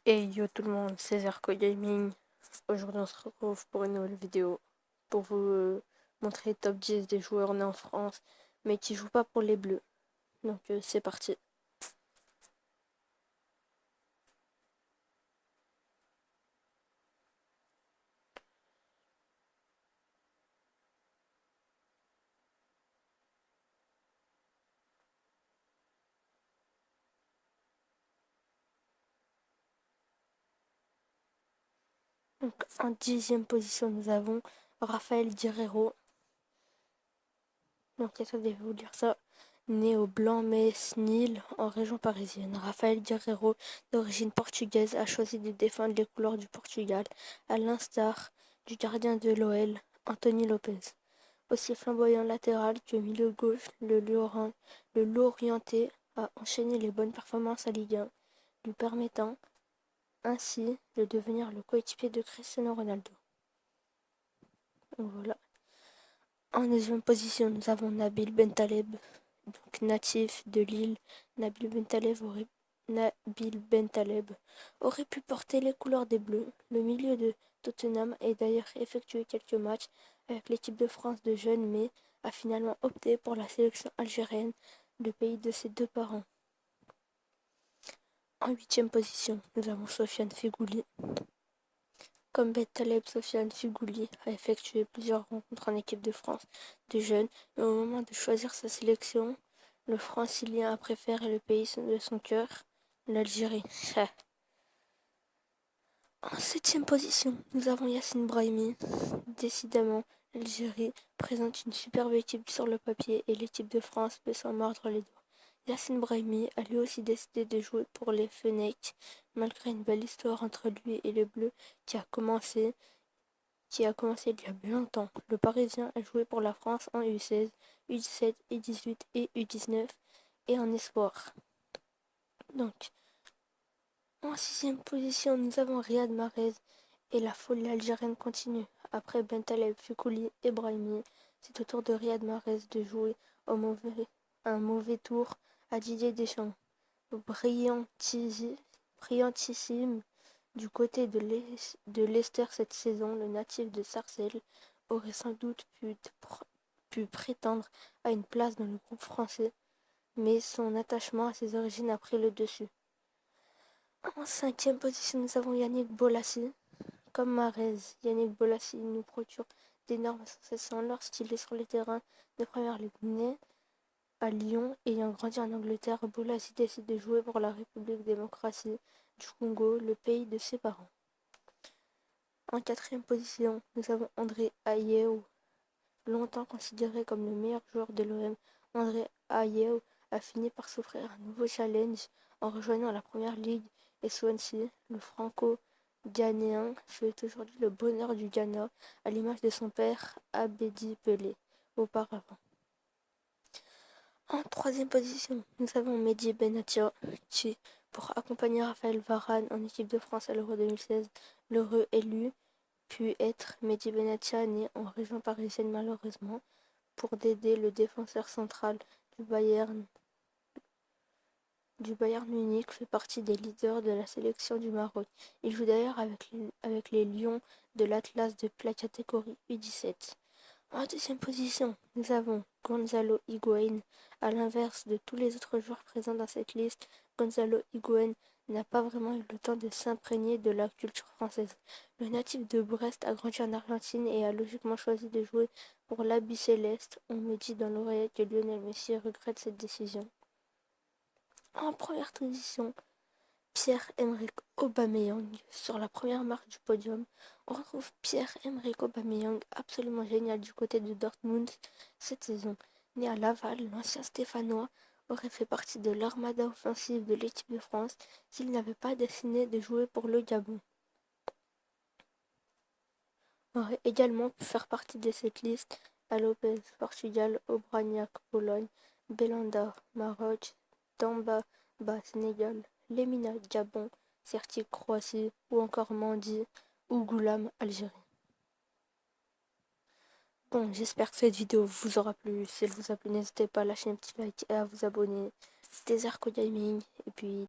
Et yo tout le monde, c'est Zerko Gaming. Aujourd'hui on se retrouve pour une nouvelle vidéo pour vous montrer top 10 des joueurs nés en France mais qui jouent pas pour les Bleus. Donc c'est parti. Donc en 10e position nous avons Raphaël Guerreiro. Donc attendez, je vais vous dire ça. Né au Blanc-Mesnil en région parisienne, Raphaël Guerreiro, d'origine portugaise, a choisi de défendre les couleurs du Portugal, à l'instar du gardien de l'OL, Anthony Lopez. Aussi flamboyant latéral que milieu gauche, le Lorientais a enchaîné les bonnes performances à Ligue 1, lui permettant ainsi de devenir le coéquipier de Cristiano Ronaldo. Donc voilà. En 9e position, nous avons Nabil Bentaleb, donc natif de Lille. Nabil Bentaleb aurait pu porter les couleurs des Bleus. Le milieu de Tottenham a d'ailleurs effectué quelques matchs avec l'équipe de France de jeunes, mais a finalement opté pour la sélection algérienne, le pays de ses deux parents. En 8e position, nous avons Sofiane Feghouli. Comme Bentaleb, Sofiane Feghouli a effectué plusieurs rencontres en équipe de France de jeunes, mais au moment de choisir sa sélection, le Francilien a préféré le pays de son cœur, l'Algérie. En 7e position, nous avons Yacine Brahimi. Décidément, l'Algérie présente une superbe équipe sur le papier et l'équipe de France peut s'en mordre les doigts. Yacine Brahimi a lui aussi décidé de jouer pour les Fennecs, malgré une belle histoire entre lui et les Bleus qui a commencé il y a bien longtemps. Le Parisien a joué pour la France en U16, U17, U18 et U19 et en espoir. Donc, en 6e position, nous avons Riyad Mahrez et la folie algérienne continue. Après Bentaleb, Feghouli et Brahimi, c'est au tour de Riyad Mahrez de jouer un mauvais tour à Didier Deschamps. Brillantissime du côté de Leicester cette saison, le natif de Sarcelles aurait sans doute pu prétendre à une place dans le groupe français, mais son attachement à ses origines a pris le dessus. En 5e position, nous avons Yannick Bolasie. Comme Mahrez, Yannick Bolasie nous procure d'énormes sensations lorsqu'il est sur les terrains de première ligue. Né à Lyon, ayant grandi en Angleterre, Bolasie décide de jouer pour la République démocratique du Congo, le pays de ses parents. En 4e position, nous avons André Ayew. Longtemps considéré comme le meilleur joueur de l'OM, André Ayew a fini par s'offrir un nouveau challenge en rejoignant la première ligue et Swansea. Le franco-ghanéen fait aujourd'hui le bonheur du Ghana, à l'image de son père Abedi Pelé auparavant. En 3e position, nous avons Mehdi Benatia qui, pour accompagner Raphaël Varane en équipe de France à l'Euro 2016, l'heureux élu pu être Mehdi Benatia, né en région parisienne malheureusement, pour aider le défenseur central du Bayern Munich, fait partie des leaders de la sélection du Maroc. Il joue d'ailleurs avec les Lions de l'Atlas de la catégorie U17. En 2e position, nous avons Gonzalo Higuaín. À l'inverse de tous les autres joueurs présents dans cette liste, Gonzalo Higuaín n'a pas vraiment eu le temps de s'imprégner de la culture française. Le natif de Brest a grandi en Argentine et a logiquement choisi de jouer pour l'Habit Céleste. On me dit dans l'oreillette que Lionel Messi regrette cette décision. En première position, Pierre-Emerick Aubameyang. Sur la première marche du podium, on retrouve Pierre-Emerick Aubameyang, absolument génial du côté de Dortmund cette saison. Né à Laval, l'ancien Stéphanois aurait fait partie de l'armada offensive de l'équipe de France s'il n'avait pas décidé de jouer pour le Gabon. Aurait également pu faire partie de cette liste à Lopez, Portugal, Obraniak, Pologne, Belanda, Maroc, Tamba, Sénégal, Lemina, Gabon, Sertic, Croatie ou encore Mandi ou Goulam, Algérie. Bon, j'espère que cette vidéo vous aura plu. Si elle vous a plu, n'hésitez pas à lâcher un petit like et à vous abonner. C'était Zerko Gaming et puis